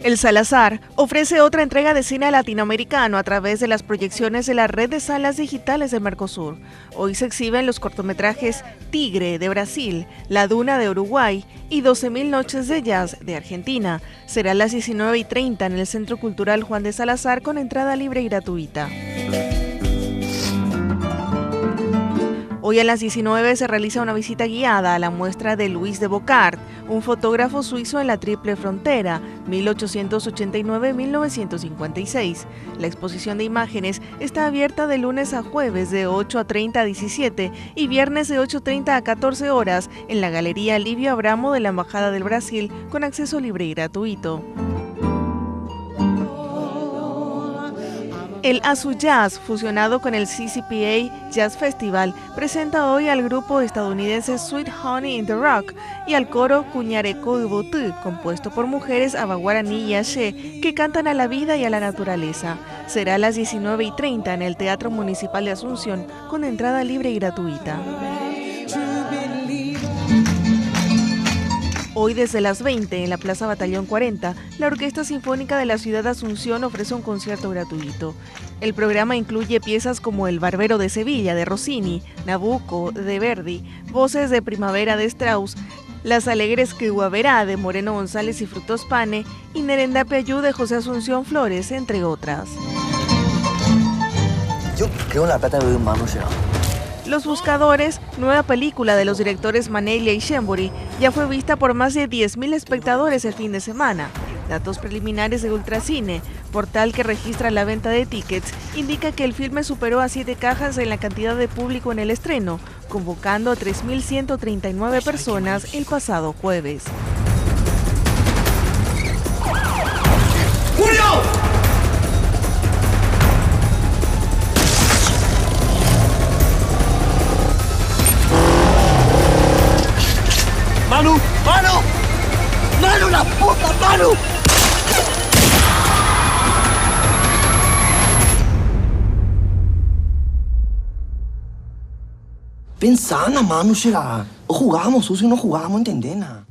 El Salazar ofrece otra entrega de cine latinoamericano a través de las proyecciones de la red de salas digitales de Mercosur. Hoy se exhiben los cortometrajes Tigre de Brasil, La Duna de Uruguay y 12.000 noches de jazz de Argentina. Será a las 19:30 en el Centro Cultural Juan de Salazar con entrada libre y gratuita. Hoy a las 19 se realiza una visita guiada a la muestra de Louis de Bocard, un fotógrafo suizo en la Triple Frontera, 1889-1956. La exposición de imágenes está abierta de lunes a jueves de 8:30 a 17 y viernes de 8:30 a 14 horas en la Galería Livio Abramo de la Embajada del Brasil con acceso libre y gratuito. El Azu Jazz, fusionado con el CCPA Jazz Festival, presenta hoy al grupo estadounidense Sweet Honey in the Rock y al coro Cuñareco Ubutú, compuesto por mujeres abaguaraní y axé que cantan a la vida y a la naturaleza. Será a las 19:30 en el Teatro Municipal de Asunción con entrada libre y gratuita. Hoy desde las 20 en la Plaza Batallón 40, la Orquesta Sinfónica de la Ciudad de Asunción ofrece un concierto gratuito. El programa incluye piezas como El Barbero de Sevilla de Rossini, Nabucco de Verdi, Voces de Primavera de Strauss, Las Alegres Quiguaverá de Moreno González y Frutos Pane y Nerendape Ayú de José Asunción Flores, entre otras. Yo creo en la plata de un mano será. Los Buscadores, nueva película de los directores Maneglia y Schembori, ya fue vista por más de 10.000 espectadores el fin de semana. Datos preliminares de Ultracine, portal que registra la venta de tickets, indica que el filme superó a 7 cajas en la cantidad de público en el estreno, convocando a 3.139 personas el pasado jueves. ¡Julio! ¡Manu! ¡Manu! ¡Manu, la puta! ¡Manu! Pensá na Manu será. O jugábamos sucio, no jugábamos, entendés, nada.